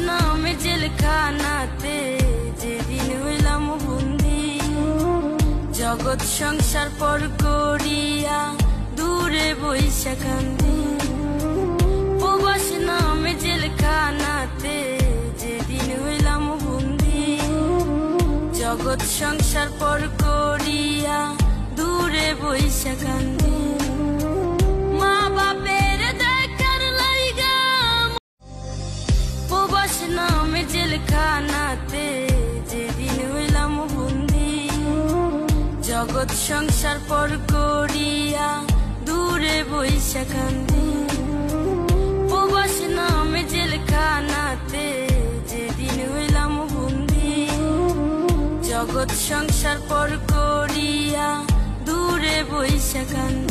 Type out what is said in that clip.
নামে জেলখানাতে যেদিন হইলাম বন্দি, জগৎ সংসার পর করিয়া দূরে বইসা কান্দি। প্রবাস নামে জেলখানাতে যেদিন হইলাম বন্দি, জগৎ সংসার পর করিয়া দূরে বইসা কান্দি। মা বাপের দেখার লাইগা প্রবাস নামে জেলখানাতে যেদিন হইলাম বন্দি, জগৎ সংসার পর করিয়া দূরে বইসা কান্দি। প্রবাস নামে জেলখানাতে যেদিন হইলাম বন্দি, জগৎ সংসার পর করিয়া দূরে বইসা কান্দি।